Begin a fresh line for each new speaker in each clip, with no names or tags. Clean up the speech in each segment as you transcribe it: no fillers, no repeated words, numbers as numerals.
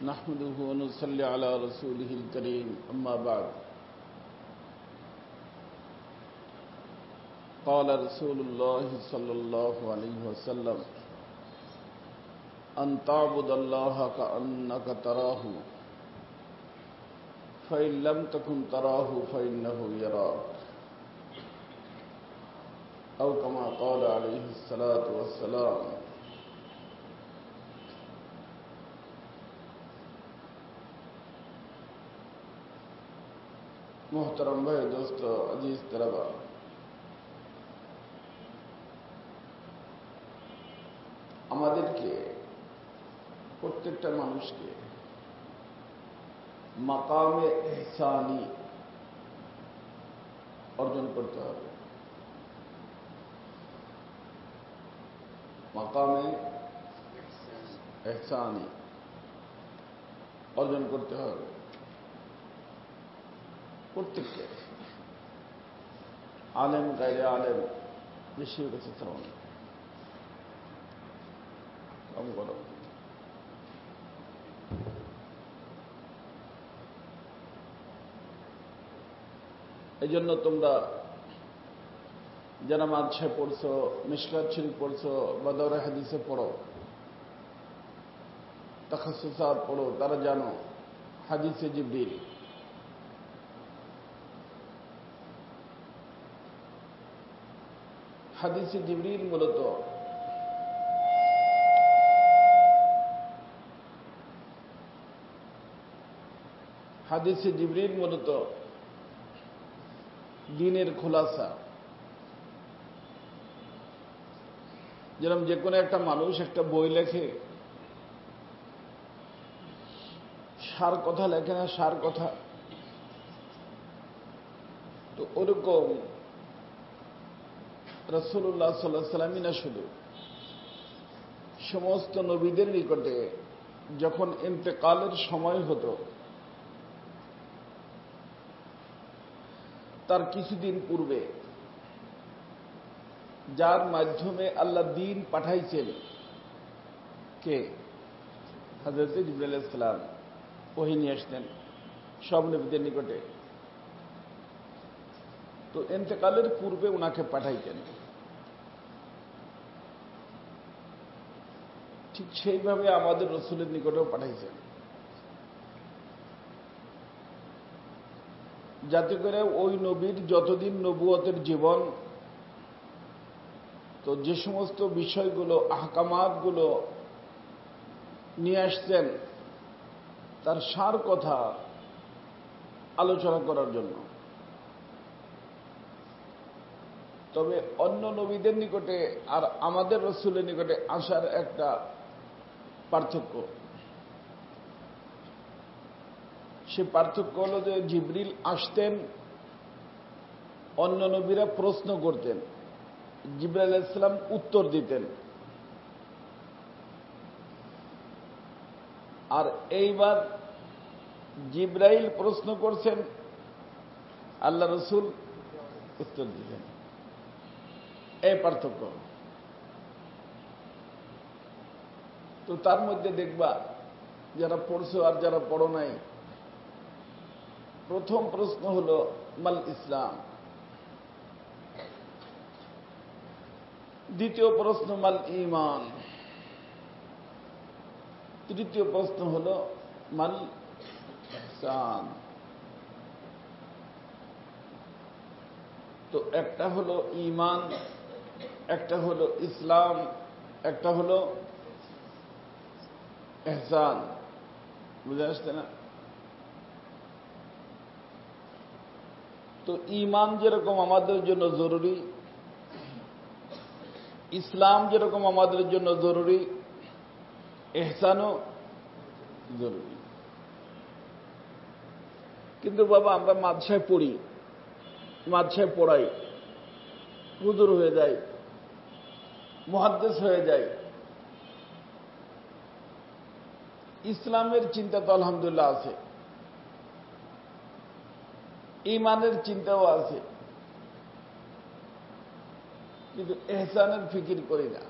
نحمده ونصلي على رسوله الكريم أما بعد قال رسول الله صلى الله عليه وسلم أن تعبد الله كأنك تراه فإن لم تكن تراه فإنه يراك أو كما قال عليه الصلاة والسلام मोहतरम भाई दोस्तों अजीज तलबा, আমাদেরকে প্রত্যেকটা মানুষকে মাকামে ইহসানি অর্জন করতে হবে। মাকামে ইহসানি অর্জন করতে হবে প্রত্যেককে, আলেম গায়রে আলেম বেশি কাছে শ্রবণ কম করো। এই জন্য তোমরা যারা মাঝে পড়ছো, মিশকাত শরীফ পড়ছো বা দৌরা হাদিসে পড়ো, তাখাসুসাত পড়ো, তারা জানো হাদিসে জিবরিল মূলত দ্বীনের খোলাসা। যেরকম যে কোনো একটা মানুষ একটা বই লেখে, সার কথা লেখে না, সার কথা, তো ওরকম রাসূলুল্লাহ সাল্লাল্লাহু আলাইহি ওয়াসাল্লাম না, শুধু সমস্ত নবীদের নিকটে যখন ইন্তেকালের সময় হতো তার কিছুদিন পূর্বে যার মাধ্যমে আল্লাহ দ্বীন পাঠাইছেন, কে? হযরত জিবরাইল আলাইহিস সালাম ওহী নিয়ে আসতেন সব নবীদের নিকটে। তো ইন্তেকালের পূর্বে ওনাকে পাঠাইতেন। ঠিক সেইভাবে আমাদের রাসূলের নিকটেও পাঠাইছেন, যাতে করে ওই নবীর যতদিন নবুয়তের জীবন, তো যে সমস্ত বিষয়গুলো আহকামাতগুলো নিয়ে আসছেন তার সার কথা আলোচনা করার জন্য। তবে অন্য নবীদের নিকটে আর আমাদের রাসূলের নিকটে আসার একটা পার্থক্য। সে পার্থক্য হল যে জিবরিল আসতেন, অন্য নবীরা প্রশ্ন করতেন, জিবরাইল আলাইহিস সালাম উত্তর দিতেন। আর এইবার জিবরাইল প্রশ্ন করছেন, আল্লাহ রাসূল উত্তর দিতেন। এই পার্থক্য। তো তার মধ্যে দেখবা যারা পড়ছো আর যারা পড়ো নাই, প্রথম প্রশ্ন হল মাল ইসলাম, দ্বিতীয় প্রশ্ন মাল ঈমান, তৃতীয় প্রশ্ন হল মাল ইহসান। তো একটা হলো ঈমান, একটা হলো ইসলাম, একটা হলো ইহসান। বুঝে আসছে না? তো ঈমান যেরকম আমাদের জন্য জরুরি, ইসলাম যেরকম আমাদের জন্য জরুরি, ইহসানও জরুরি। কিন্তু বাবা আমরা মাদ্রাসায় পড়ি, মাদ্রাসায় পড়াই, হুজুর হয়ে যাই, মুহাদ্দিস হয়ে যাই, ইসলামের চিন্তা তো আলহামদুলিল্লাহ আছে, ঈমানের চিন্তাও আছে, কিন্তু ইহসানের ফিকির করি না।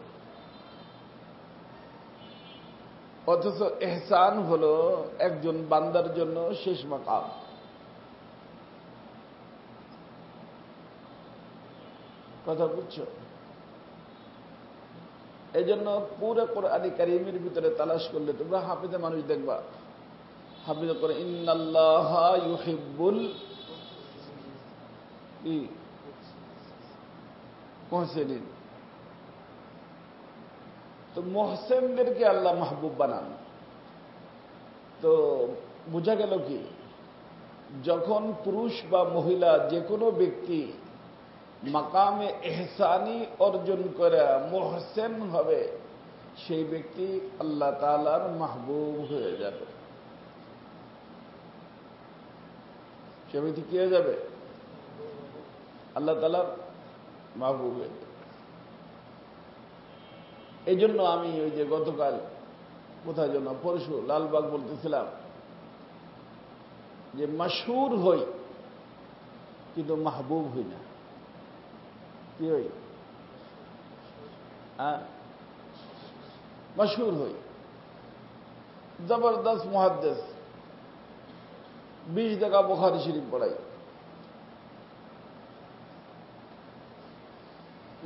অথচ ইহসান হলো একজন বান্দার জন্য শেষ মাকাম। কথা বুঝছো? এই জন্য পুরো কোরআনে কারীমের ভিতরে তালাশ করলে তোমরা হাফেজে মানুষ দেখবা, হাফেজ করে ইন্নাল্লাহা ইউহিব্বুল মুহসিনিন। তো মুহসিনদেরকে আল্লাহ মাহবুব বানান। তো বোঝা গেল কি, যখন পুরুষ বা মহিলা যে কোনো ব্যক্তি মাকামে ইহসানি অর্জন করে মুহসিন হবে, সেই ব্যক্তি আল্লাহ তাআলার মাহবুব হয়ে যাবে। সে ব্যক্তি কি হয়ে যাবে? আল্লাহ তাআলার মাহবুব হয়ে যাবে। এই জন্য আমি ওই যে গতকাল কোথায় যেন পরশু লালবাগ বলতেছিলাম যে মশহুর হই কিন্তু মাহবুব হই না। কি হই? মশহুর হই, জবরদস্ত মুহাদ্দিস, 20 টাকা বুখারী শরীফ পড়াই,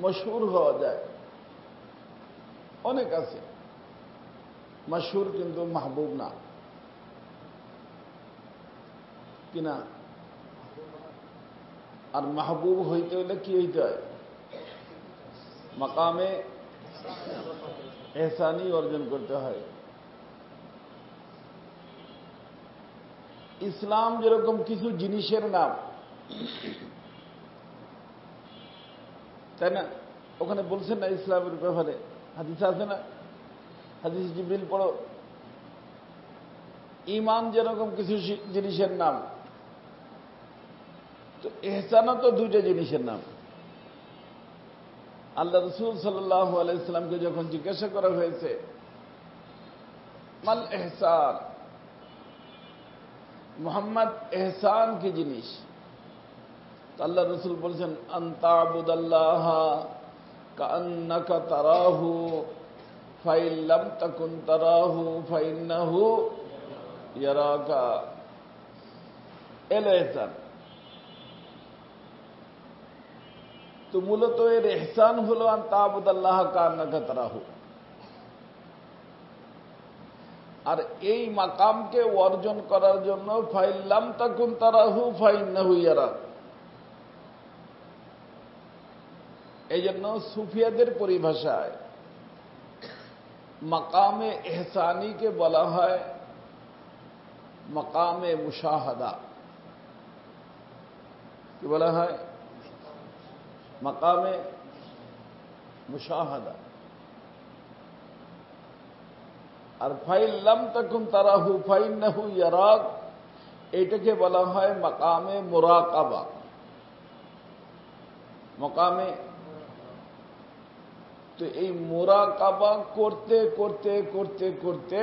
মশহুর হওয়া যায়, অনেক আছে মশহুর কিন্তু মাহবুব না। কিনা? আর মাহবুব হইতে হলে কি হইতে হয়? মাকামে ইহসানি অর্জন করতে হয়। ইসলাম যেরকম কিছু জিনিসের নাম, তাই না? ওখানে বলছেন না ইসলামের ব্যাপারে, হাদিস আছে না? হাদিস জিবরিল পড়ো। ঈমান যেরকম কিছু জিনিসের নাম, তো ইহসানও তো দুইটা জিনিসের নাম। আল্লাহ রাসূল সাল্লাল্লাহু আলাইহি ওয়াসাল্লামকে যখন জিজ্ঞাসা করা হয়েছে মাল ইহসান, মুহাম্মদ ইহসান কি জিনিস, তো আল্লাহ রাসূল বলছেন আনতা'বুদাল্লাহা কাআন্নাকা তারাহু ফাইন লাম তাকুন তারাহু ফাইন্নাহু ইয়ারাকা। এল ইহসান। তো মূলত এর ইহসান হলো আনতা'বুদাল্লাহা কাআন্নাকা তারাহু। আর এই মাকামকে অর্জন করার জন্য ফাইন লাম তাকুন তারাহু ফাইন্নাহু ইয়ারাক। এই জন্য সুফিয়াদের পরিভাষায় মাকামে ইহসানিকে বলা হয় মাকামে মুশাহাদা। কি বলা হয়? মাকামে মুশাহাদা। আর ফাইন লাম তাকুন তারাহু ফাইন্নাহু ইয়ারাক, এইটাকে বলা হয় মাকামে মুরাকাবা। মাকামে, তো এই মুরাকাবা করতে করতে করতে করতে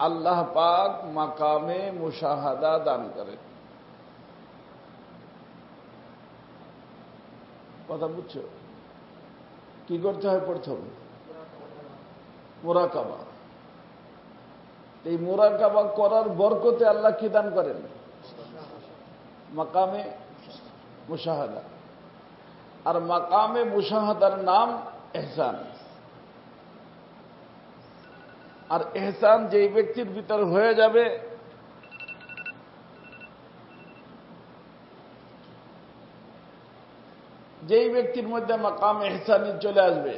আল্লাহ পাক মাকামে মুশাহাদা দান করেন। কথা বুঝছো? কি করতে হয়? প্রথম মুরাকাবা। এই মুরাকাবা করার বরকতে আল্লাহ কি দান করেন? মাকামে মুশাহাদা। আর মাকামে মুশাহাদার নাম ইহসান। আর ইহসান যেই ব্যক্তির ভিতর হয়ে যাবে, যেই ব্যক্তির মধ্যে মাকাম ইহসানি চলে আসবে,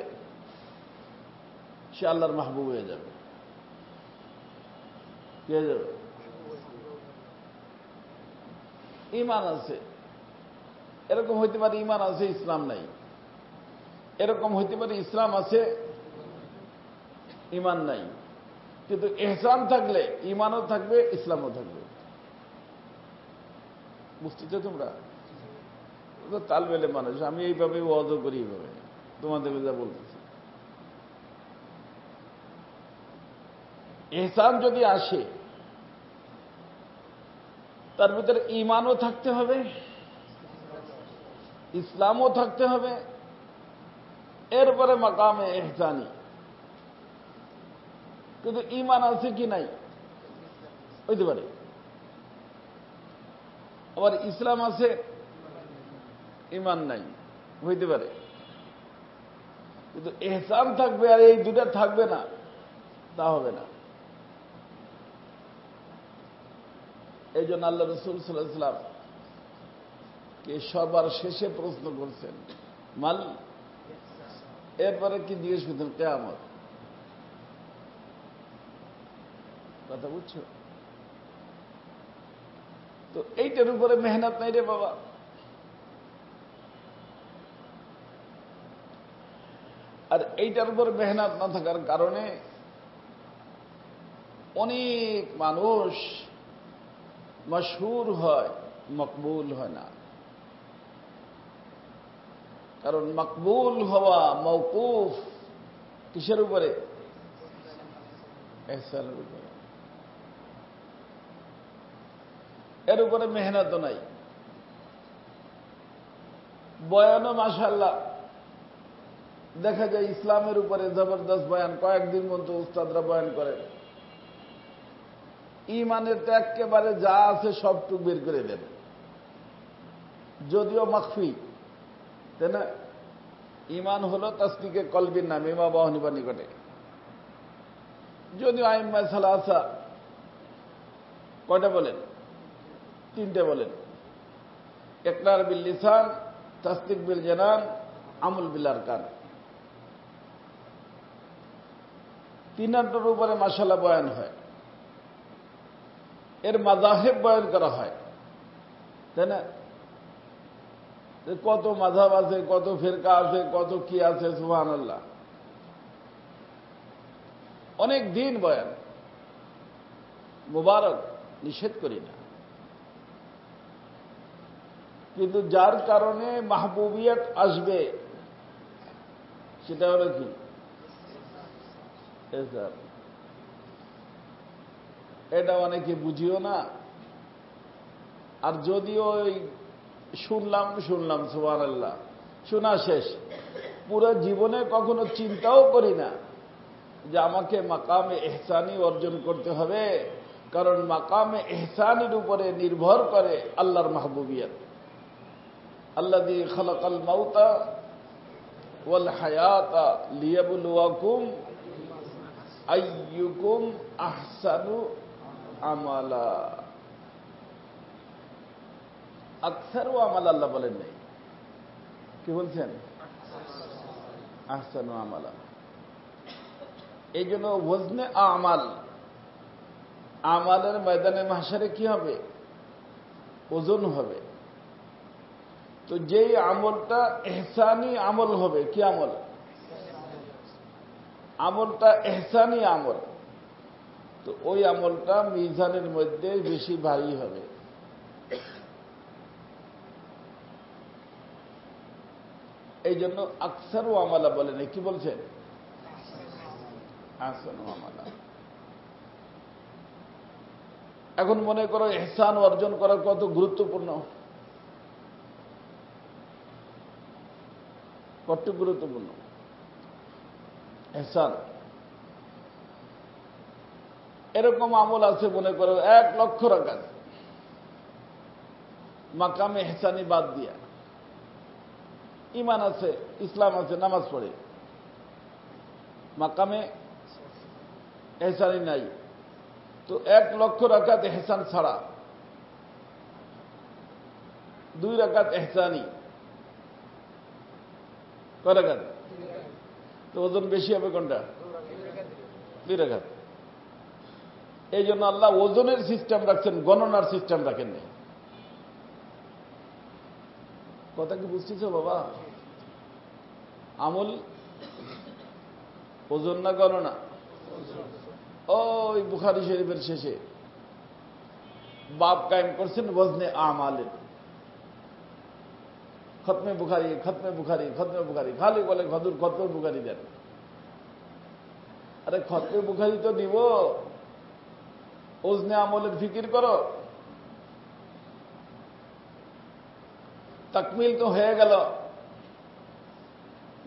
সে আল্লাহর মাহবুব হয়ে যাবে। কি হয়ে যাবে? ঈমান আছে, এরকম হইতে পারে ঈমান আছে ইসলাম নাই, এরকম হইতে পারে ইসলাম আছে ঈমান নাই, কিন্তু ইহসান থাকলে ঈমানও থাকবে ইসলামও থাকবে। বুঝতেছো তোমরা? তালবেলে মানুষ, আমি এইভাবে ওয়াজ করি, এইভাবে তোমাদের যা বলতেছি। ইহসান যদি আসে, তার ভিতরে ঈমানও থাকতে হবে, ইসলামও থাকতে হবে, এরপরে মাকামে ইহসানি। কিন্তু ঈমান আছে কি নাই হইতে পারে, আবার ইসলাম আছে ঈমান নাই হইতে পারে, কিন্তু ইহসান থাকবে আর এই দুটা থাকবে না, তা হবে না। এই জন্য আল্লাহ রাসূল সাল্লাল্লাহু আলাইহি ওয়াসাল্লাম কে সবার শেষে প্রশ্ন করছেন মাল, এরপরে কি জিজ্ঞেস করছেন? কিয়ামত। কথা বুঝছো? তো এইটার উপরে মেহনত নাই রে বাবা। আর এইটার উপরে মেহনত না থাকার কারণে অনেক মানুষ মশহুর হয়, মকবুল হয় না। কারণ মকবুল হওয়া মওকুফ কিসের উপরে? ইহসানের উপরে। এর উপরে মেহনত নাই। বয়ানও মাশাআল্লাহ দেখা যায় ইসলামের উপরে জবরদস্ত বয়ান, কয়েকদিন মতো উস্তাদরা বয়ান করেন, ঈমানের তো একেবারে যা আছে সবটুকু বের করে দেন, যদিও মাখফি, তাই না? ঈমান হলো তাসদিকে কলবির নাম, ইমাম আবু হানিফার নিকটে, যদিও আইম্মা সালাসা কয়টা বলেন? তিনটে বলেন, ইকরার বিল লিসান, তাসদিক বিল জানান, আমল বিল আরকান। তিনটার উপরে মাশাআল্লাহ বয়ান হয়, এর মাযাহিব বয়ান করা হয়, তাই না? কত মাযহাব আছে, কত ফিরকা আছে, কত কি আছে, সুবহানাল্লাহ। অনেক দিন বয়ান, মুবারক, নিষেধ করি না, কিন্তু যার কারণে মাহবুবিয়ত আসবে সেটা হলো কি? এটা অনেকে বুঝিও না। আর যদিও শুনলাম সুবহানাল্লাহ, শোনা শেষ, পুরো জীবনে কখনো চিন্তাও করি না যে আমাকে মাকামে ইহসানি অর্জন করতে হবে, কারণ মাকামে ইহসানির উপরে নির্ভর করে আল্লাহর মাহবুবিয়ত। আল্লাযী খালাকাল মাউতা ওয়াল হায়াতা লিয়াবলুয়াকুম আইয়ুকুম আহসানু আমালা। আকসারু আমাল আল্লাহ বলেন নাই, কি বলছেন? আহসানু আমালা। এই জন্য ওয়াজনে আমাল, আমালের ময়দানে মাহশারে কি হবে? ওজন হবে। তো যেই আমলটা ইহসানি আমল হবে, কি আমল? আমলটা ইহসানি আমল, তো ওই আমলটা মিজানের মধ্যে বেশি ভারী হবে। এই জন্য আকসারু আমালা বলেন, কি বলছেন? আহসানু আমালা। এখন মনে করো ইহসান অর্জন করা কত গুরুত্বপূর্ণ, কত গুরুত্বপূর্ণ ইহসান। এরকম আমল আছে, মনে করো 1,00,000 রাকাত মাকামে ইহসানি বাদ দিয়া, ঈমান আছে, ইসলাম আছে, নামাজ পড়ে, মাকামে ইহসানি নাই, তো 1,00,000 রাকাত ইহসান ছাড়া 2 রাকাত ইহসানি, কয় রাকাত? তো ওজন বেশি হবে কোনটা? 2 রাকাত। এই জন্য আল্লাহ ওজনের সিস্টেম রাখছেন, গণনার সিস্টেম রাখেননি। কথা কি বুঝতেছ বাবা? আমল ওজন না গণনা? ওই বুখারী শরীফের শেষে বাব কায়েম করছেন ওজনে আমালের। খতমে বুখারী, খতমে বুখারী, খতমে বুখারী, খালি বলে হযুর খতমে বুখারী দেন। আরে খতমে বুখারী তো দিব, ওজনে আমলের ফিকির করো। তাকমিল তো হয়ে গেল,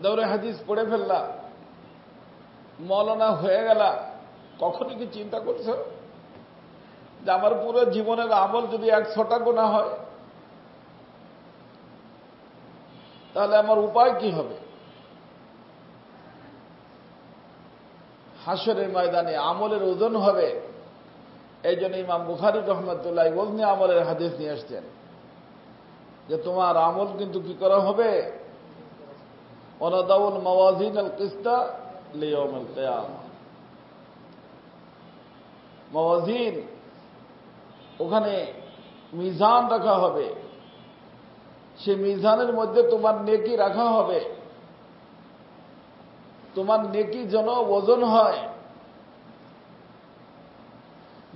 দৌড়ে হাদিস পড়ে ফেললা, মৌলানা হয়ে গেলা, কখনো কি চিন্তা করছো যে আমার পুরো জীবনের আমল যদি 100টা গোনা হয় তাহলে আমার উপায় কি হবে? হাসরের ময়দানে আমলের ওজন হবে। এই জন্য ইমাম বুখারী রহমতুল্লাহ ওজনে আমলের হাদিস নিয়ে আসছেন যে তোমার আমল কিন্তু কি করা হবে, ওয়ানাদাউল মাওয়াজিন আল কিসতা লিয়াউমিল কিয়ামা। মাওয়াজিন, ওখানে মিজান রাখা হবে, সে মিজানের মধ্যে তোমার নেকি রাখা হবে। তোমার নেকি যেন ওজন হয়,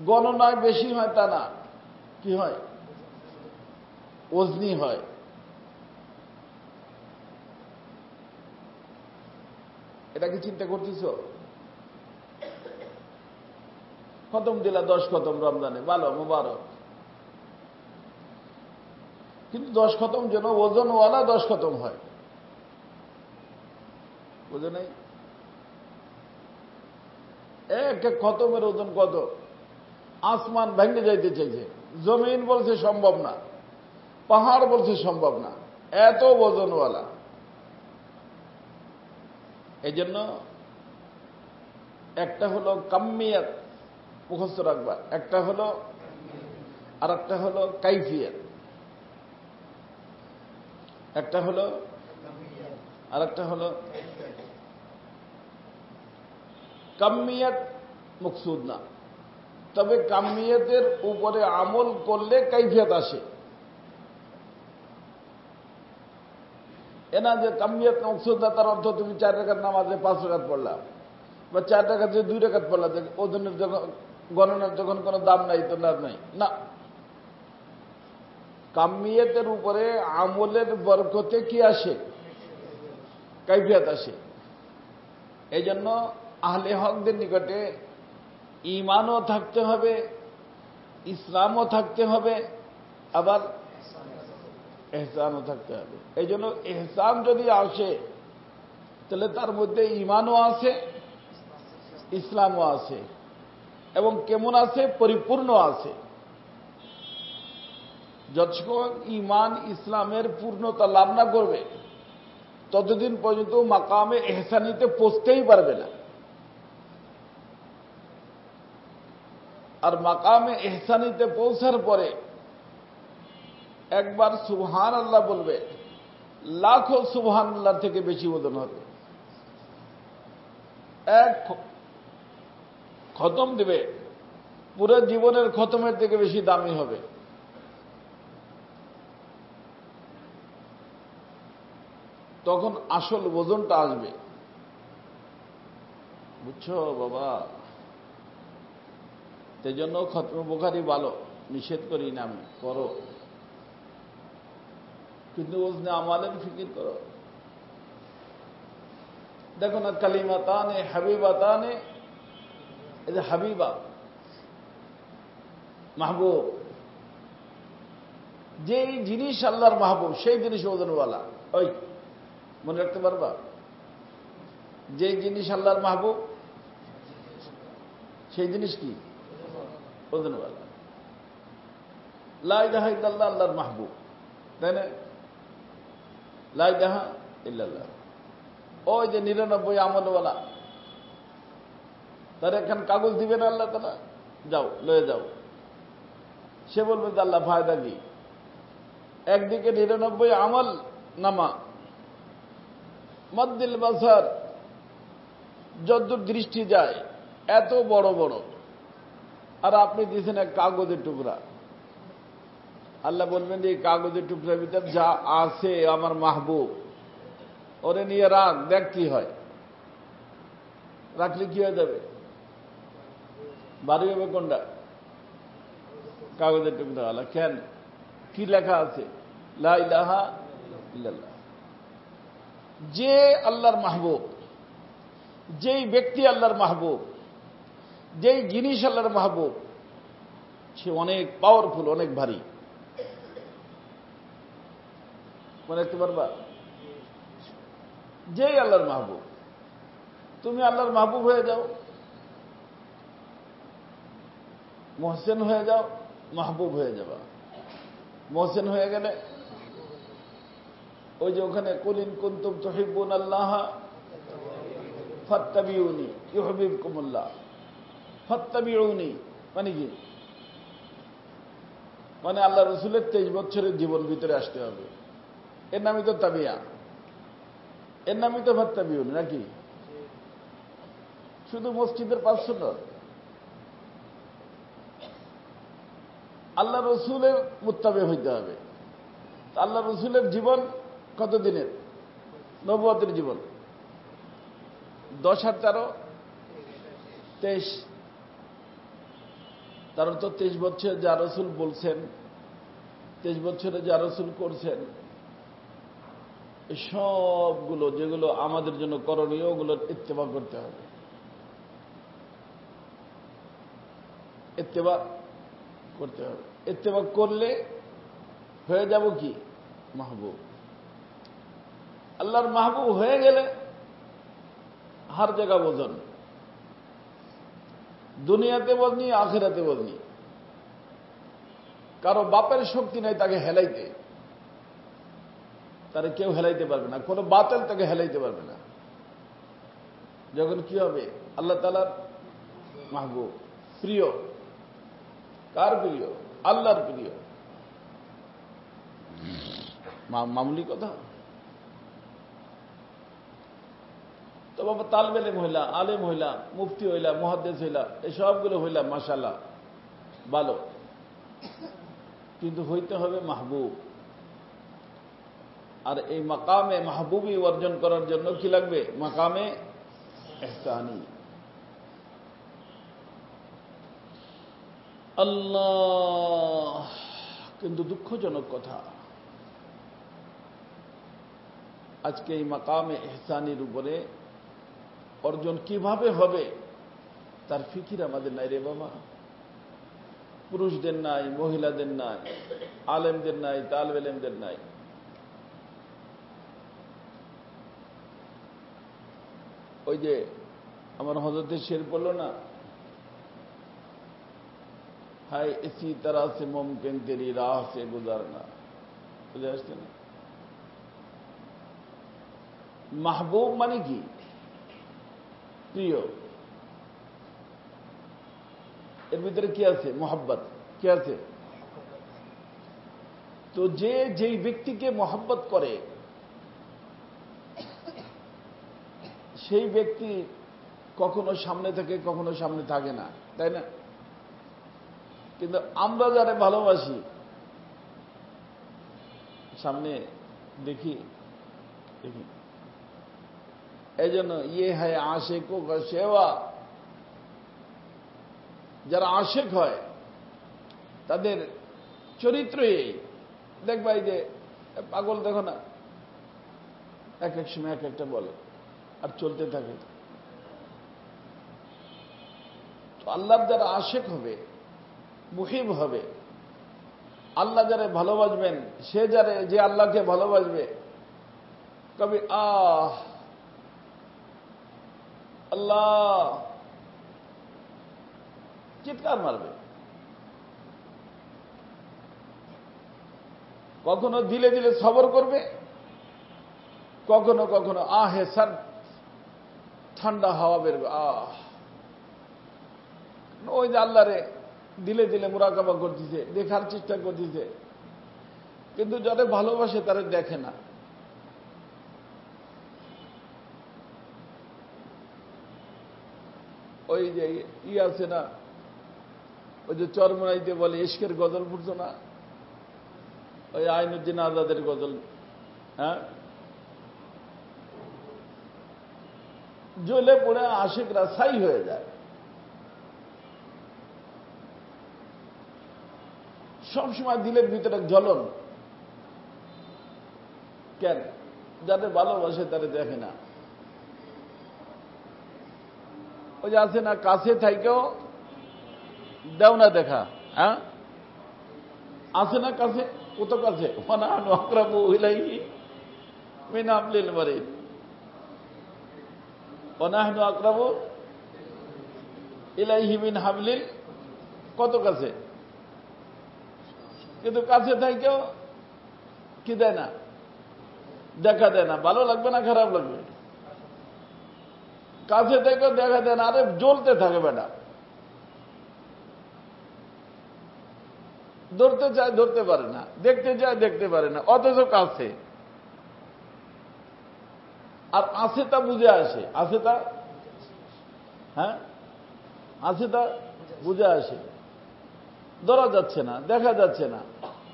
গণনায় বেশি হয় তা না, কি হয়, ওজনি হয়। এটা কি চিন্তা করতেছ? খতম দিলা 10 খতম রমজানে, ভালো, মুবারক, কিন্তু 10 খতম যেন ওজনওয়ালা 10 খতম হয়, বুঝে নাই? এক এক খতমের ওজন কত? আসমান ভেঙে যাইতে চাইছে, জমিন বলছে সম্ভব না, পাহাড় বলছে সম্ভব না, এত ওজনওয়ালা। এই জন্য একটা হলো কাম্মিয়াত, মুখস্থ রাখবা, একটা হলো, আর একটা হলো কাইফিয়াত। একটা হলো, আর একটা হলো কাম্মিয়াত মকসুদ না, তবে কাম্মিয়াতের উপরে আমল করলে কাইফিয়াত আসে। এনা যে কাম্মিয়াত মকসুদ না তার অর্থ তুমি 4 রাকাত নামাজে 5 রাকাত পড়লা, বা 4 রাকাতে 2 রাকাত পড়লা, ওজনের যখন গণনার যখন কোনো দাম নাই তো লাভ নাই না। কাম্মিয়াতের উপরে আমলের বরকতে কি আসে, কাইফিয়াত আসে। এই জন্য আহলে হকদের নিকটে ঈমানও থাকতে হবে, ইসলামও থাকতে হবে, আবার ইহসানও থাকতে হবে। এই জন্য ইহসান যদি আসে তাহলে তার মধ্যে ঈমানও আছে, ইসলামও আছে, এবং কেমন আছে, পরিপূর্ণ আছে। যতক্ষণ ঈমান ইসলামের পূর্ণতা লাভ না করবে ততদিন পর্যন্ত মাকামে ইহসানিতে পৌঁছতেই পারবে না। আর মাকামে ইহসানিতে পৌঁছার পরে একবার সুবহান আল্লাহ বলবে, লাখো সুবহান আল্লাহ থেকে বেশি ওজন হবে। এক খতম দিবে, পুরো জীবনের খতমের থেকে বেশি দামি হবে। তখন আসল ওজনটা আসবে, বুঝছো বাবা? সেই জন্য খতমে বুখারী ভালো, নিষেধ করি না আমি, করো, কিন্তু ওজনে আমালের ফিকির করো। দেখো না, কালিমাতানে হাবিবাতানে, এই যে হাবিবা মাহবুব, যেই জিনিস আল্লাহর মাহবুব সেই জিনিস ওজনওয়ালা। ওই মনে রাখতে পারবা, যেই জিনিস আল্লাহর মাহবুব সেই জিনিস কি, ওজনওয়ালা। লা ইলাহা ইল্লাল্লাহ আল্লাহর মাহবুব, তাই না? লা ইলাহা ইল্লাল্লাহ। ওই যে 99 আমলওয়ালা, তার এখন কাগজ দিবেন আল্লাহ তাআলা, যাও লয়ে যাও। সে বলবে যে আল্লাহ ফায়দা কি? একদিকে 99 আমল নামা, মদ্দিল বাসার, যদ্দূর দৃষ্টি যায় এত বড় বড়, আর আপনি দিয়েছেন এক কাগজের টুকরা। আল্লাহ বলবেন যে এই কাগজের টুকরার ভিতর যা আছে আমার মাহবুব, ওরে নিয়ে রাখ, দেখ কি হয়। রাখলে কি হয়ে যাবে? বাড়ি হবে কোনটা? কাগজের টুকরা আল্লাহ। কেন? কি লেখা আছে? লা ইলাহা ইল্লাল্লাহ। যে আল্লাহর মাহবুব, যেই ব্যক্তি আল্লাহর মাহবুব, যেই জিনিস আল্লাহর মাহবুব, সে অনেক পাওয়ারফুল, অনেক ভারী। মনে রাখতে পারবা? যেই আল্লাহর মাহবুব, তুমি আল্লাহর মাহবুব হয়ে যাও, মহসেন হয়ে যাও, মাহবুব হয়ে যাবা। মহসেন হয়ে গেলে ওই যে ওখানে কুলিন কুনতুম তুহিব্বুন আল্লাহ ফাত্তাবিউনি ইউহিব্বুকুমুল্লাহ। ফাত্তাবিউনি মানে কি? মানে আল্লাহ রসুলের 23 বছরের জীবন ভিতরে আসতে হবে। এর নামই তো তাবিয়া, এর নামই তো ফাত্তাবিউনি নাকি? শুধু মসজিদের 5 সুন্নত, আল্লাহ রসুলের মুত্তাবি হইতে হবে। আল্লাহ রসুলের জীবন কত দিনের? নবুয়তের জীবন 10 আর 13 23। তারা তো 23 বছর যা রসুল বলছেন, 23 বছরে যা রসুল করছেন, সবগুলো যেগুলো আমাদের জন্য করণীয় ওগুলোর ইত্তেবা করতে হবে। ইত্তেবা করতে হবে। ইত্তেবা করলে হয়ে যাব কি? মাহবুব। আল্লাহর মাহবুব হয়ে গেলে हर जगह वजन, দুনিয়াতে বজনি, আখিরাতে বজনি। কারো বাপের শক্তি নাই তাকে হেলাইতে, তারে কেউ হেলাইতে পারবে না, কোনো বাতিল তাকে হেলাইতে পারবে না। যখন কি হবে? আল্লাহ তাআলার মাহবুব, প্রিয়। কার প্রিয়? আল্লাহর প্রিয়। মামুলি কথা তো বাবা। তালবেলে হইলা, আলেম হইলা, মুফতি হইলা, মুহাদ্দিস হইলা, এই সবগুলো হইলা মাশাআল্লাহ ভালো, কিন্তু হইতে হবে মাহবুব। আর এই মাকামে মাহবুবি অর্জন করার জন্য কি লাগবে? মাকামে ইহসানি। আল্লাহ, কিন্তু দুঃখজনক কথা, আজকে এই মাকামে ইহসানির উপরে অর্জন কিভাবে হবে তার ফিকির আমাদের নাই রে বাবা। পুরুষদের নাই, মহিলাদের নাই, আলেমদের নাই, তালেব ইলমদের নাই। ওই যে আমার হযরতের শের বলল না, হায় ইসি तरह से मुमकिन तेरी राह से गुजरना। বুঝে আসছে না? মাহবুব মানে কি? প্রিয়। এর ভিতরে কি আছে? মোহাব্বত। কি আছে? তো যে যেই ব্যক্তিকে মোহাব্বত করে সেই ব্যক্তি কখনো সামনে থাকে, কখনো সামনে থাকে না, তাই না? কিন্তু আমরা যারা ভালোবাসি সামনে দেখি দেখি। এই জন্য ইয়ে হয় আশেকো কা সেবা। যারা আশেক হয় তাদের চরিত্রই দেখবা, এই যে পাগল দেখো না, এক এক সময় এক একটা বলে আর চলতে থাকে। তো আল্লাহর যারা আশেক হবে, মুহিব হবে, আল্লাহ যারা ভালোবাসবেন, সে যারা যে আল্লাহকে ভালোবাসবে, কবি আল্লাহ চিৎকার মারবে। কখনো দিলে দিলে সবর করবে, কখনো কখনো আহে সার ঠান্ডা হাওয়া বেরবে। ওই যে আল্লাহরে দিলে দিলে মুরাকাবা করতেছে, দেখার চেষ্টা করতেছে, কিন্তু যারা ভালোবাসে তারা দেখে না। ওই যে আছে না, ওই যে চরমনাইতে বলে ইশকের গজল পড়ছো না, ওই আইনুদ্দিন আজাদের গজল। হ্যাঁ, জ্বলে পড়ে আশিকরা ছাই হয়ে যায়। সবসময় দিলের ভিতরে জ্বলন কেন? যাদের ভালোবাসে তারা দেখে না। ওই যে আছে না, কাছে থাইকেও দেও না দেখা। হ্যাঁ, আছে না কাছে, কত কাছে। ওয়ানাহনু আকরাবু ইলাইহি মিন হাবলিল ওয়ারিদ। ওয়ানাহনু আকরাবু ইলাইহি মিন হাবলিল কত কাছে, কিন্তু কাছে থাকেও কি দেয় না, দেখা দেয় না। ভালো লাগবে না খারাপ লাগবে? কাছে থেকেও দেখা দেয় না, আরে জ্বলতে থাকে বেটা। ধরতে চায় ধরতে পারে না, দেখতে চায় দেখতে পারে না, অথচ কাছে। আর আছে তা বুঝে আসে, আছে তা, হ্যাঁ আছে তা বুঝে আসে, ধরা যাচ্ছে না, দেখা যাচ্ছে না।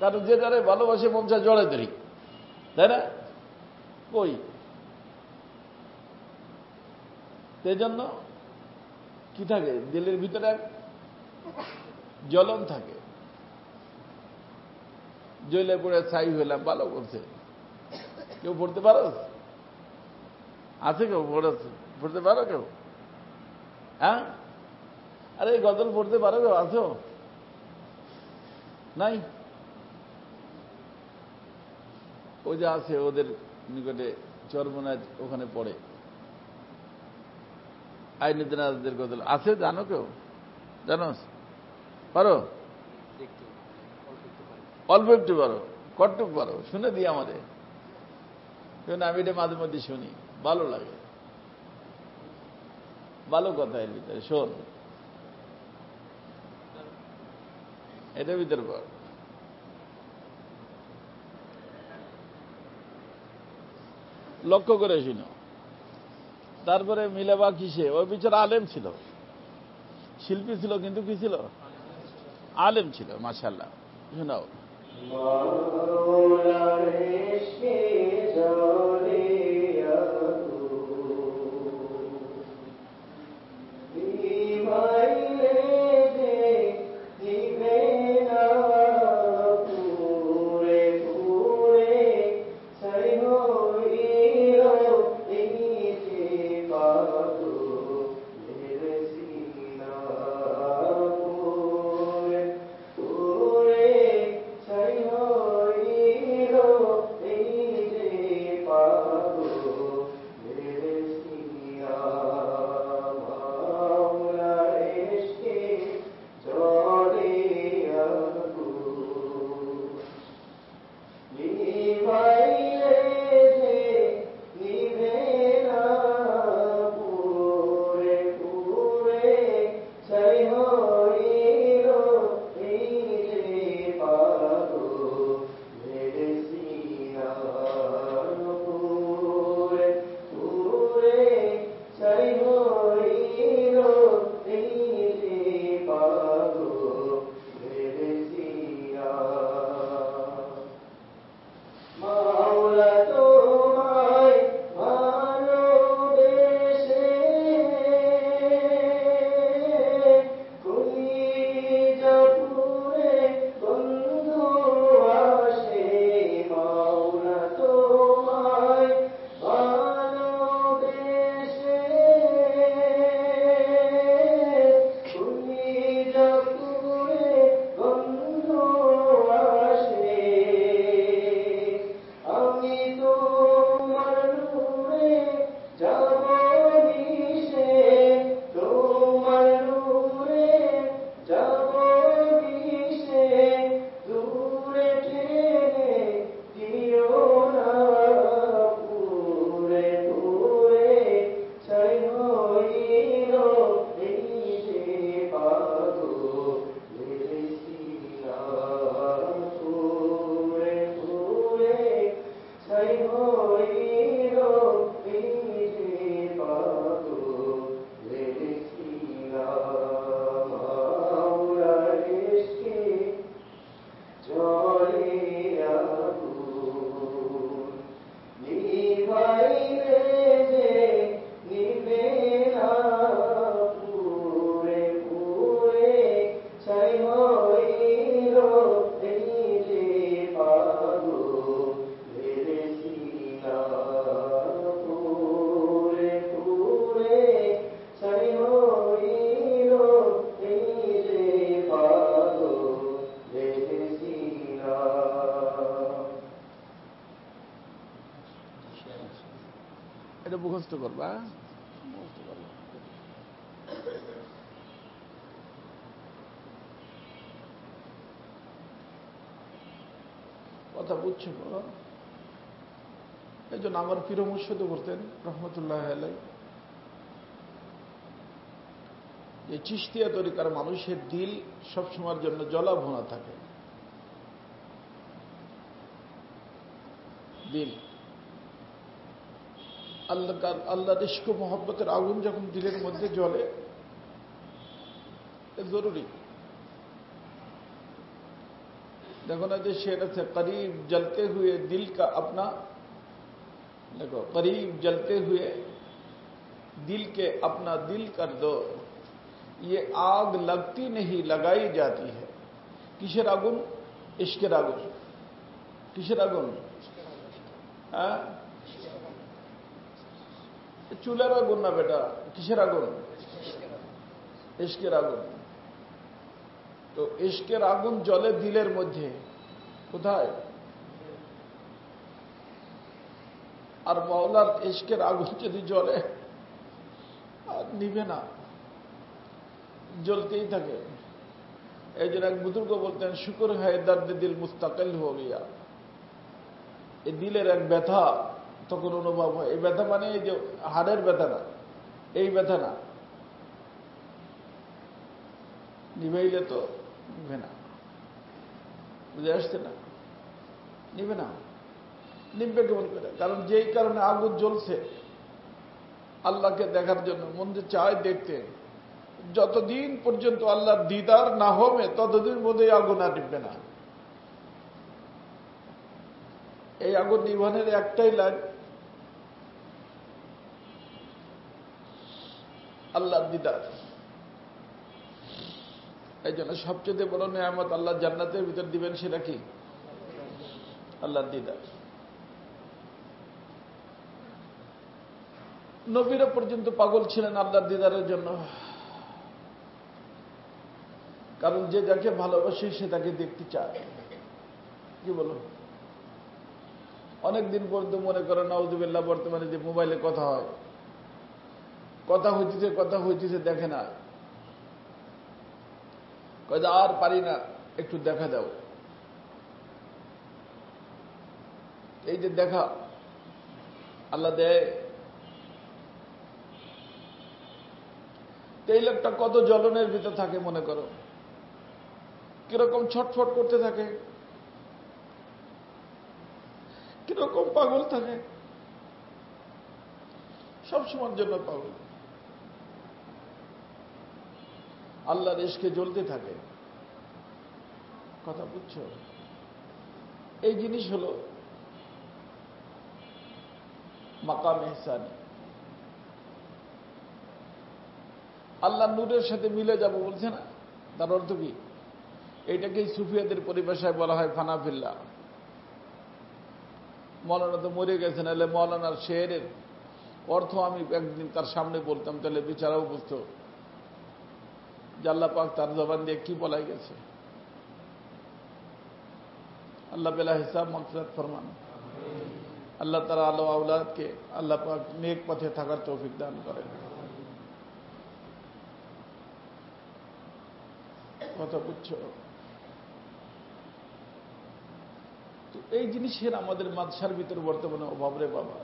কারণ যে যারে ভালোবাসে মন চায় জড়ে ধরি, তাই না? কই সেই জন্য কি থাকে, দিলের ভিতরে এক জ্বলন থাকে। জ্বলে পড়ে ছাই হইলাম, ভালো করছে। কেউ পড়তে পারো? আছে কেউ পড়তে পারো কেউ? হ্যাঁ, আরে এই গজল পড়তে পারো কেউ? আছো? নাই? ওই যে আছে ওদের নিকটে চরমনায়, ওখানে পড়ে আইনুদ্দিনাজদের গজল আছে, জানো কেউ? জানো? পারো? অল্প একটু পারো, কটটুক পারো, শুনে দিই আমাদের। আমি এটা মাঝে মধ্যে শুনি, ভালো লাগে, ভালো কথা এর ভিতরে। শোন, এটার ভিতরে পর লক্ষ্য করে শুনো। তারপরে মিলাবা কিসে? ওই বিচারা আলেম ছিল, শিল্পী ছিল, কিন্তু কি ছিল? আলেম ছিল। মাশাআল্লাহ, শোনাও। এটা মুখস্থ করবা, মুখস্থ করবা। কথা বুঝছো? এই জন্য আমার পীর মুর্শিদ বলতেন রহমতুল্লাহ আলাইহি, যে চিশতিয়া তরিকার মানুষের দিল সবসময়ের জন্য জলাভুনা থাকে। দিল আল্লাহর ইশক ও মহব্বতের আগুন যখন দিলের মধ্যে জ্বলে, জরুরি। देखो ना, जो शेर से करीब जलते हुए दिल का अपना, देखो करीब जलते हुए दिल के अपना दिल कर दो, ये आग लगती नहीं लगाई जाती है। किसेर आগুন? इश्केर आগুন। किसेर आগুন? হ্যাঁ, চুলের আগুন না বেটা, কিসের আগুন? ইশকের আগুন। তো ইশকের আগুন জ্বলে দিলের মধ্যে, কোথায়? আর মাওলার ইশকের আগুন যদি জ্বলে আর নিভে না, জ্বলতেই থাকে। এই জন্য এক বুজুর্গ বলতেন, শুকর হ্যায় দর্দ দিল মুস্তাকিল হো গিয়া। এই দিলের এক ব্যথা তখন অনুভব হয়। এই ব্যথা মানে এই যে হাড়ের ব্যথা না, এই ব্যথা না, নিভাইলে তো নিভে না। বুঝে আসছে না? নিবে না। নিভবে কেমন করে? কারণ যেই কারণে আগুন জ্বলছে, আল্লাহকে দেখার জন্য মন যে চায় দেখতে, যতদিন পর্যন্ত আল্লাহর দিদার না হবে ততদিন মধ্যে আগুন আর নিভবে না। এই আগুন নিভানের একটাই লাইন, আল্লাহর দিদার। এই জন্য সবচেয়ে বড় নেয়ামত আল্লাহ জান্নাতের ভিতর দিবেন, সেটা কি? আল্লাহর দিদার। নবীরা পর্যন্ত পাগল ছিলেন আল্লাহর দিদারের জন্য। কারণ যে যাকে ভালোবাসে সে তাকে দেখতে চায়। কি বলো? অনেকদিন পর্যন্ত মনে করেন নাউযুবিল্লাহ, বর্তমানে যে মোবাইলে কথা হয়, কথা হইতেছে দেখে না, কয় আর পারি না, একটু দেখা দাও। এই যে দেখা আল্লাহ দেয়, এই লোকটা কত জ্বলনের ভিতর থাকে মনে করো, কিরকম ছটফট করতে থাকে, কিরকম পাগল থাকে, সবসময়ের জন্য পাগল। আল্লাহর ইশকে জ্বলতে থাকে। কথা বুঝছো? এই জিনিস হল মাকাম ইহসানি। আল্লাহ নূরের সাথে মিলে যাব বলছে না, তার অর্থ কি? এইটাকেই সুফিয়াদের পরিভাষায় বলা হয় ফানাফিল্লাহ। মৌলানা তো মরে গেছেন, এলে মৌলানার শেরের অর্থ আমি একদিন তার সামনে বলতাম, তাহলে বিচারাও বুঝতো যে আল্লাহ পাক তার জবান দিয়ে কি বলাই গেছে। আল্লাহ বেলা হিসাব মাগফিরাত ফরমান। আল্লাহ তাআলা আলো আওলাদকে আল্লাহ পাক নেক পথে থাকার তৌফিক দান করেন। কথা বুঝছো? তো এই জিনিসের আমাদের মাদ্রাসার ভিতরে বর্তমানে অভাব রে বাবা।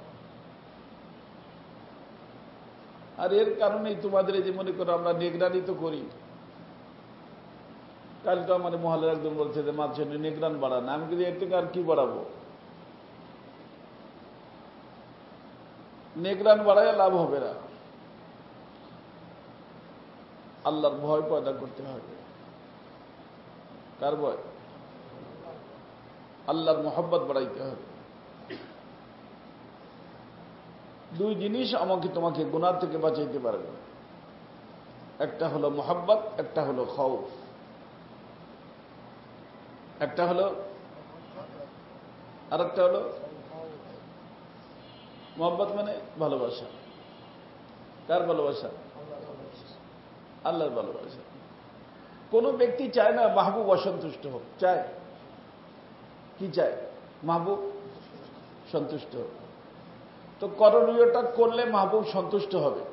আর এর কারণেই তোমাদের এই যে মনে করো আমরা নিগরানি তো করি। কালকে আমার মহল্লার একজন বলছে যে মাদ্রাসা নিগরান বাড়ান। আমি কিন্তু এর থেকে আর কি বাড়াবো? নিগরান বাড়ায় লাভ হবে না। আল্লাহর ভয় পয়দা করতে হবে। কার ভয়? আল্লাহর মহব্বত বাড়াইতে হবে। দুই জিনিস আমাকে তোমাকে গুনাহ থেকে বাঁচাইতে পারবে। একটা হলো মহব্বত, একটা হলো খৌফ। একটা হলো, আর একটা হলো মহব্বত মানে ভালোবাসা। কার ভালোবাসা? আল্লাহর ভালোবাসা। কোন ব্যক্তি চায় না মাহবুব অসন্তুষ্ট হোক, চায়? কি চায়? মাহবুব সন্তুষ্ট হোক। তো করণীয়টা করলে মাহবুব সন্তুষ্ট হবে,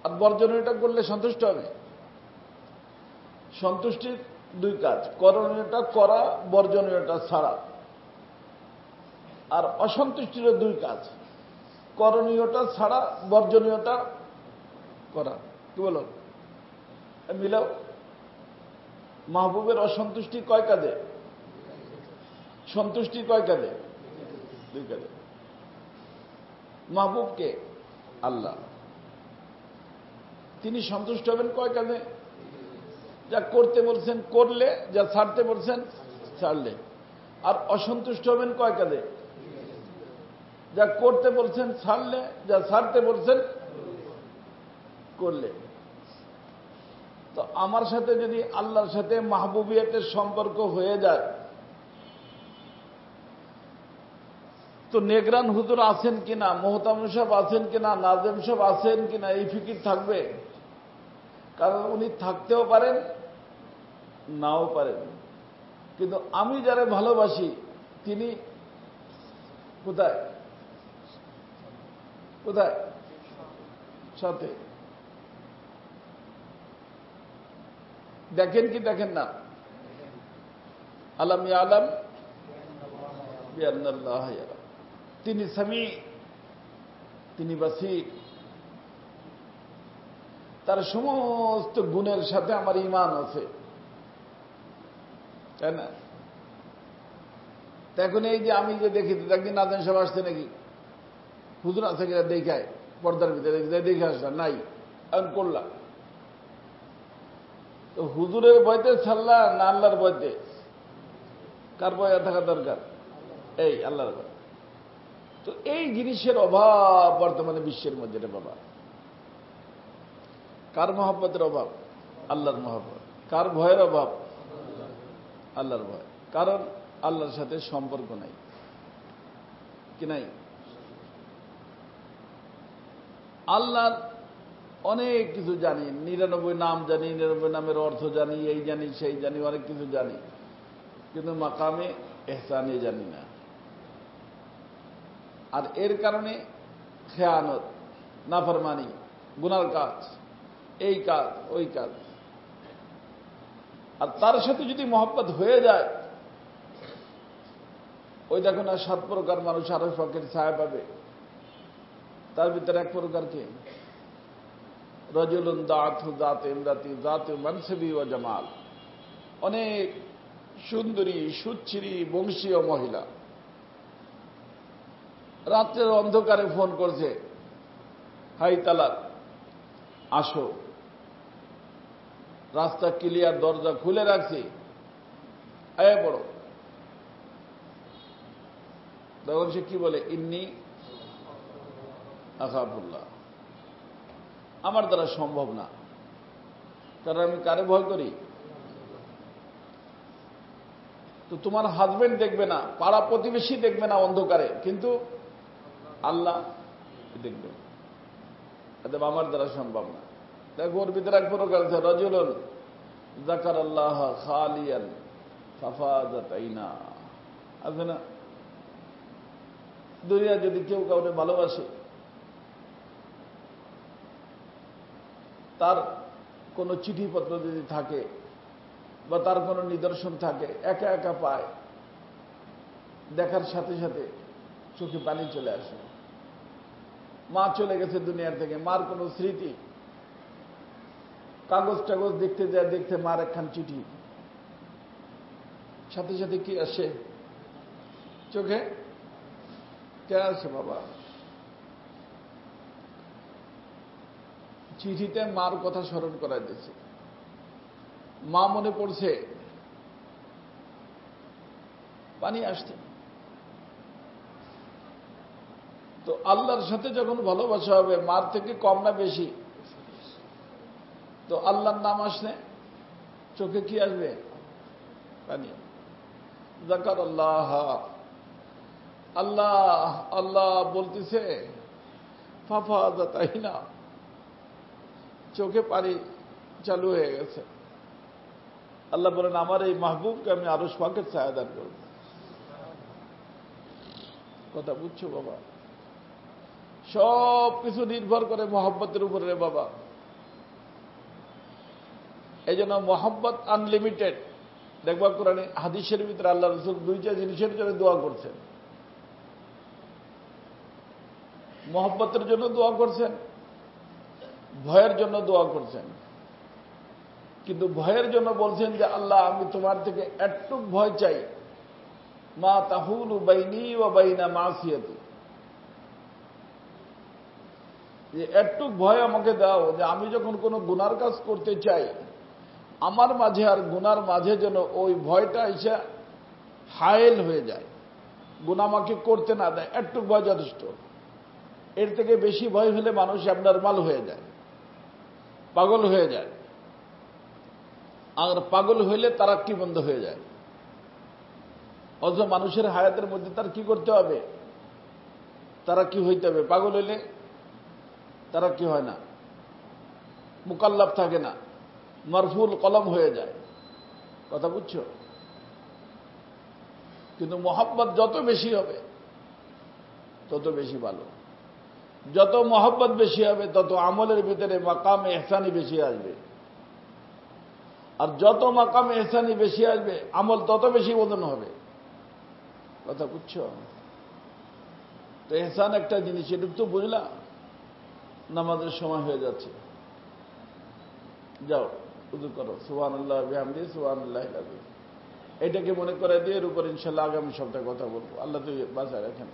আর বর্জনীয়টা করলে সন্তুষ্ট হবে। সন্তুষ্টির দুই কাজ, করণীয়টা করা, বর্জনীয়টা ছাড়া। আর অসন্তুষ্টিরও দুই কাজ, করণীয়টা ছাড়া, বর্জনীয়টা করা। কি বলো, মিলাও। মাহবুবের অসন্তুষ্টি কয় কাজে, সন্তুষ্টি কয় কাজে, দুই কাজে। মাহবুবকে আল্লাহ, তিনি সন্তুষ্ট হবেন কয় কাজে, যা করতে বলছেন করলে, যা ছাড়তে বলছেন ছাড়লে। আর অসন্তুষ্ট হবেন কয় কাজে, যা করতে বলছেন ছাড়লে, যা ছাড়তে বলছেন করলে। তো আমার সাথে যদি আল্লাহর সাথে মাহবুবিয়াতের সম্পর্ক হয়ে যায়, তো নেগরান হুজুর আছেন কিনা, মোহতামিম সাহেব আছেন কিনা, নাজেম সাহেব আছেন কিনা, এই ফিকির থাকবে। কারণ উনি থাকতেও পারেন, নাও পারেন। কিন্তু আমি যারা ভালোবাসি তিনি কোথায়, কোথায়, সাথে। দেখেন কি দেখেন না, আলাম ইয়ালাম বিআন্নাল্লাহ ইয়ারা, তিনি সামি, তিনি বাসীর। তার সমস্ত গুণের সাথে আমার ঈমান আছে, তাই না? এখন এই যে আমি যে দেখি, একদিন নাজেম সাহেব আসছে নাকি, হুজুর আছে কিনা দেখায়, পর্দার ভিতরে দেখে আসলাম, নাই, এখন করলাম। তো হুজুরের বয়তে ছাড়লা না আল্লাহর বয়তে? কার বয়ে থাকা দরকার? এই আল্লাহর বয়। তো এই জিনিসের অভাব বর্তমানে বিশ্বের মধ্যে রে বাবা। কার মহব্বতের অভাব? আল্লাহর মহব্বত। কার ভয়ের অভাব? আল্লাহর ভয়। কারণ আল্লাহর সাথে সম্পর্ক নাই, কি নাই? আল্লাহর অনেক কিছু জানি, 99 নাম জানি, 99 নামের অর্থ জানি, এই জানি সেই জানি, অনেক কিছু জানি, কিন্তু মাকামে ইহসানে জানি না। আর এর কারণে খেয়ানত, নাফরমানি, গুনার কাজ, এই কাজ ওই কাজ। আর তার সাথে যদি মহব্বত হয়ে যায়, ওই দেখো না 7 প্রকার মানুষ আরশ পাকের ছায়া পাবে। তার ভিতরে এক প্রকার কে? রজুলুন দাআতহু যাতে ইমরাতি যাতে মানসিবি ওয়া জামাল, অনেক সুন্দরী সুচ্ছিরি বংশীয় মহিলা, রাত্রের অন্ধকারে ফোন করছে, হাই তালাক, আসো, রাস্তা ক্লিয়ার, দরজা খুলে রাখছি, আয় পড়ো। তখন সে কি বলে? ইন্নী আখাফুল্লাহ, আমার দ্বারা সম্ভব না। কারণ আমি কারে ভয় করি? তো তোমার হাজবেন্ড দেখবে না, পাড়া প্রতিবেশী দেখবে না অন্ধকারে, কিন্তু আল্লাহ দেখবে। আমার দ্বারা সম্ভব না। দেখো ওর ভিতরে এক প্রকার আছে, রজুলুন যাকারাল্লাহ খালিয়ান ফাফাযাত আইনা, আছে না? দুনিয়া যদি কেউ কাউকে ভালোবাসে, তার কোনো চিঠিপত্র যদি থাকে বা তার কোনো নিদর্শন থাকে, একা একা পায়, দেখার সাথে সাথে চোখে পানি চলে আসে। মা চলে গেছে দুনিয়ার থেকে, মার কোনো স্মৃতি, কাগজ টাগজ দেখতে যায়, দেখতে মার একখান চিঠি, সাথে সাথে কি আসে চোখে? কে আসে বাবা? চিঠিতে মার কথা স্মরণ করা দিয়েছে, মা মনে পড়ছে, পানি আসছে। তো আল্লাহর সাথে যখন ভালোবাসা হবে, মার থেকে কম না বেশি? তো আল্লাহর নাম আসলে চোখে কি আসবে? পানি। যাকারাল্লাহ, আল্লাহ আল্লাহ বলতেছে, ফাফাযাত আইনা, চোখে পানি চালু হয়ে গেছে। আল্লাহ বলেন, আমার এই মাহবুবকে আমি আরশ পাকের ছায়া দান করব। কথা বুঝছো বাবা? সব কিছু নির্ভর করে মহব্বতের উপরে রে বাবা। এই জন্য মহব্বত আনলিমিটেড, দেখবা কোরআনে হাদিসের ভিতরে আল্লাহ রসুল দুইটা জিনিসের জন্য দোয়া করছেন। মহব্বতের জন্য দোয়া করছেন, ভয়ের জন্য দোয়া করছেন। কিন্তু ভয়ের জন্য বলছেন যে আল্লাহ আমি তোমার থেকে একটুক ভয় চাই, মা তাহুলু বাইনি ওয়া বাইনা মাসিয়াতি, যে একটুক ভয় আমাকে দাও যে আমি যখন কোনো গুনার কাজ করতে চাই আমার মাঝে আর গুনার মাঝে যেন ওই ভয়টা এসে হায়েল হয়ে যায়, গুনাহ আমাকে করতে না দেয়। একটুক ভয় যথেষ্ট। এর থেকে বেশি ভয় হলে মানুষ অ্যাবনরমাল হয়ে যায়, পাগল হয়ে যায়। আর পাগল হইলে তারাক্কি বন্ধ হয়ে যায়। অথচ মানুষের হায়াতের মধ্যে তার কি করতে হবে? তারাক্কি হইতে হবে। পাগল হইলে তারাক্কি হয় না, মুকাল্লাফ থাকে না, মারফুল কলম হয়ে যায়। কথা বুঝছো? কিন্তু মহব্বত যত বেশি হবে তত বেশি ভালো। যত মহব্বত বেশি হবে তত আমলের ভিতরে মাকাম ইহসানি বেশি আসবে। আর যত মাকাম ইহসানি বেশি আসবে আমল তত বেশি ওজন হবে। কথা বুঝছো? তো ইহসান একটা জিনিস, এটুকু তো বুঝলা। নামাজের সময় হয়ে যাচ্ছে, যাও উযু করো, সুবহানাল্লাহ বিহামদিহি সুবহানাল্লাহিল আযীম। এটাকে মনে করে দিয়ে এর উপর ইনশাআল্লাহ আগামী সপ্তাহে কথা বলবো। আল্লাহ তো বাঁচায় রাখেন।